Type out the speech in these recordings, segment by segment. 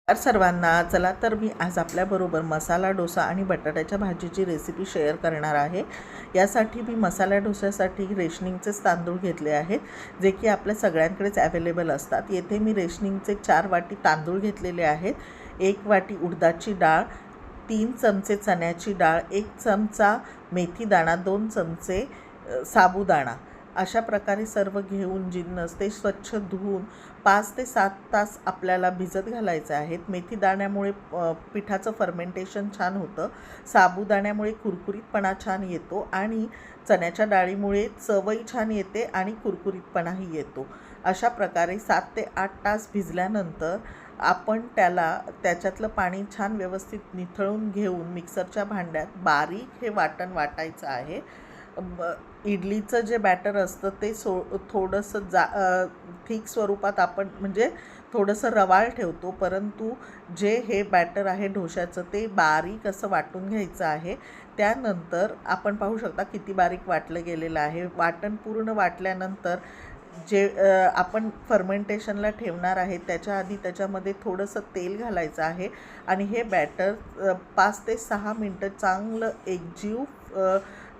सर्वांना चला तर मी आज आपल्याबरोबर मसाला डोसा आणि बटाट्याच्या भाजीची रेसिपी शेअर करणार आहे। यासाठी मी मसाला डोस्यासाठी रेशनिंगचेच तांदूळ घेतले आहेत जे की आपल्या सगळ्यांकडेच अवेलेबल असतात। येथे मी रेशनिंगचे 4 वाटी तांदूळ घेतलेले आहेत, 1 वाटी उडदाची डाळ, 3 चमचे चण्याची डाळ, 1 चमचा मेथी दाणा, 2 चमचे साबुदाणा। अशा प्रकारे सर्व घेऊन जिन्नस ते स्वच्छ धुवून 5 ते 7 तास आपल्याला भिजत घालायचे आहेत। मेथी दाण्यामुळे पिठाचं फर्मेंटेशन छान होतं, साबुदाण्यामुळे कुरकुरीतपणा छान येतो आणि चण्याच्या डाळीमुळे चवही छान येते आणि कुरकुरीतपणाही येतो। अशा प्रकारे 7 ते 8 तास भिजल्यानंतर आपण त्याच्यातलं पाणी छान व्यवस्थित निथळून घेऊन मिक्सरच्या भांड्यात बारीक हे वाटण वाटायचं आहे। इडलीचं जे बॅटर असतं ते थोडंसं थिक स्वरूपात आपण म्हणजे थोडंसं रवाळ ठेवतो, परंतु जे हे बॅटर आहे डोश्याचं ते बारीक असं वाटून घ्यायचं आहे। त्यानंतर आपण पाहू शकता किती बारीक वाटलं गेलेलं आहे। वाटण पूर्ण वाटल्यानंतर जे आपण फर्मेंटेशनला ठेवणार आहे त्याच्या आधी त्याच्यामध्ये थोडंसं तेल घालायचं आहे आणि हे बॅटर 5 ते 6 मिनटं चांगलं एकजीव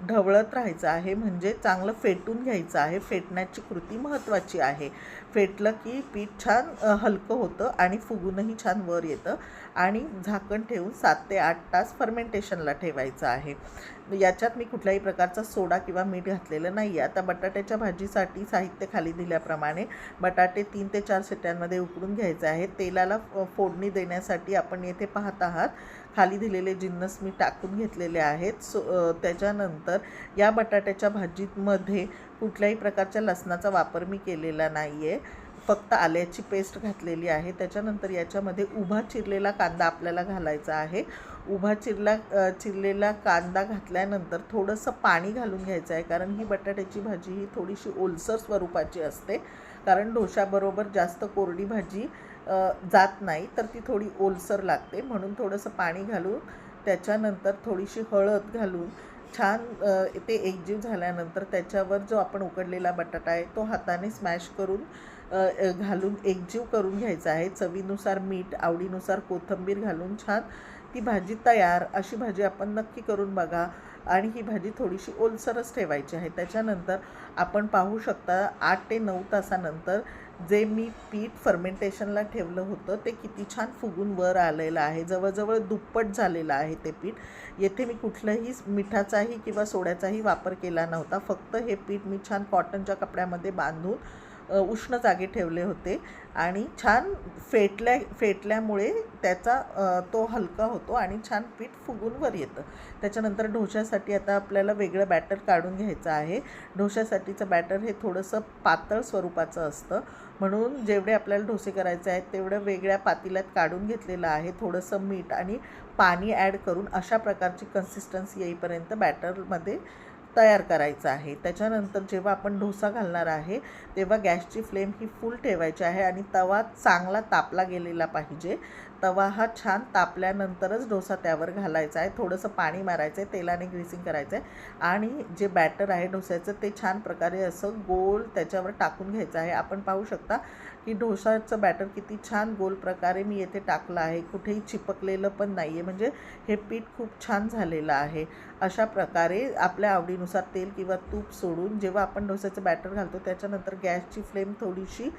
ढवळत राहायचं आहे, म्हणजे चांगलं फेटून घ्यायचं आहे। फेटण्याची कृती महत्त्वाची आहे। फेटलं की पीठ छान हलकं होतं आणि फुगूनही छान वर येतं आणि झाकण ठेवून 7 ते 8 तास फर्मेंटेशनला ठेवायचं आहे। याच्यात मी कुठल्याही प्रकारचा सोडा किंवा मीठ घातलेलं नाही आहे। आता बटाट्याच्या भाजीसाठी साहित्य खाली दिल्याप्रमाणे बटाटे 3 ते 4 शिट्ट्यांमध्ये उकडून घ्यायचे आहेत। तेलाला फोडणी देण्यासाठी आपण येथे पाहत आहात खाली दिलेले जिन्नस मी टाकून घेतलेले आहेत। त्याच्यानंतर या बटाट्याच्या भाजीमध्ये कुठल्याही प्रकारच्या लसणाचा वापर मी केलेला नाही आहे, फक्त आल्याची पेस्ट घातलेली आहे। त्याच्यानंतर याच्यामध्ये उभा चिरलेला कांदा आपल्याला घालायचा आहे। उभा चिरलेला कांदा घातल्यानंतर थोडंसं पाणी घालून घ्यायचं आहे, कारण ही बटाट्याची भाजी ही थोडीशी ओलसर स्वरूपाची असते, कारण डोशाबरोबर जास्त कोरडी भाजी जात नाही, तर ती थोडी ओलसर लागते, म्हणून थोडंसं पाणी घालून त्याच्यानंतर थोडीशी हळद घालून छान ते एकजीव झाल्यानंतर त्याच्यावर जो आपण उकडलेला बटाटा आहे तो हाताने स्मॅश करून घालून एकजीव करून घ्यायचा आहे। चवीनुसार मीठ, आवडीनुसार कोथिंबीर घालून छान ती भाजी तयार। अशी भाजी आपण नक्की करून बघा आणि ही भाजी थोडीशी ओलसरच ठेवायची आहे। त्याच्यानंतर आपण पाहू शकता 8 ते 9 तासानंतर जे मी पीठ फर्मेंटेशनला ठेवलं होतं ते किती छान फुगून वर आलेलं आहे, जवळजवळ दुप्पट झालेलं आहे ते पीठ। येथे मी कुठल्याही मिठाचाही किंवा सोड्याचाही वापर केला नव्हता, फक्त हे पीठ मी छान कॉटनच्या कपड्यामध्ये बांधून उष्ण जागी ठेवले होते आणि छान फेटल्यामुळे त्याचा तो हलका होतो आणि छान पीठ फुगून वर येतं। त्याच्यानंतर डोश्यासाठी आता आपल्याला वेगळं बॅटर काढून घ्यायचं आहे। डोश्यासाठीचं बॅटर हे थोडंसं पातळ स्वरूपाचं असतं, म्हणून जेवढे आपल्याला डोसे करायचे आहेत तेवढं वेगळ्या पातेल्यात काढून घेतलेलं आहे। थोडंसं मीठ आणि पाणी ॲड करून अशा प्रकारची कन्सिस्टन्सी येईपर्यंत बॅटरमध्ये तयार करायचं आहे। त्याच्यानंतर जेव्हा आपण डोसा घालणार आहे तेव्हा गॅसची फ्लेम ही फुल ठेवायची आहे आणि तवा चांगला तापला गेलेला पाहिजे। तवा हा छान तापल्यानंतरच डोसा त्यावर घालायचा आहे। थोडंसं पाणी मारायचं आहे, तेलाने ग्रीसिंग करायचं आहे आणि जे बॅटर आहे डोस्याचं ते छान प्रकारे असं गोल त्याच्यावर टाकून घ्यायचं आहे। आपण पाहू शकता की डोसाचं बॅटर किती छान गोल प्रकारे मी येथे टाकलं आहे, कुठेही चिपकलेलं पण नाही आहे, म्हणजे हे पीठ खूप छान झालेलं आहे। अशा प्रकारे आपल्या आवडीनुसार तेल किंवा तूप सोडून जेव्हा आपण डोस्याचं बॅटर घालतो त्याच्यानंतर गॅसची फ्लेम थोडीशी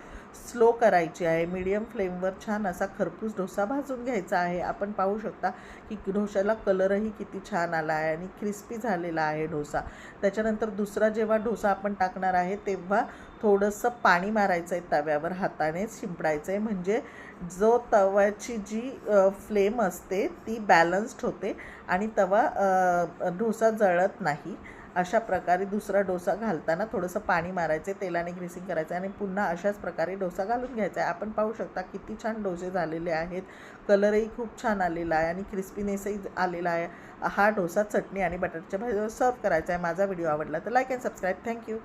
स्लो करायची आहे। मीडियम फ्लेमवर छान असा खरपूस डोसा भाजून घ्यायचा आहे। आपण पाहू शकता की डोश्याला कलरही किती छान आला आहे आणि क्रिस्पी झालेला आहे डोसा। त्याच्यानंतर दुसरा जेव्हा डोसा आपण टाकणार आहे तेव्हा थोडंसं पाणी मारायचं आहे, तव्यावर हाताने शिंपडायचं आहे, म्हणजे जो तव्याची जी फ्लेम असते ती बॅलन्स्ड होते आणि डोसा जळत नाही। अशा प्रकारे दुसरा डोसा घालताना थोडंसं पाणी मारायचं आहे, तेलाने ग्रीसिंग करायचं आणि पुन्हा अशाच प्रकारे डोसा घालून घ्यायचा आहे। आपण पाहू शकता किती छान डोसे झालेले आहेत, कलरही खूप छान आलेला आहे आणि क्रिस्पीनेसही आलेला आहे। हा डोसा चटणी आणि बटाट्याच्या भाजीवर सर्व करायचा आहे। माझा व्हिडिओ आवडला तर लाईक अँड सबस्क्राईब। थँक्यू।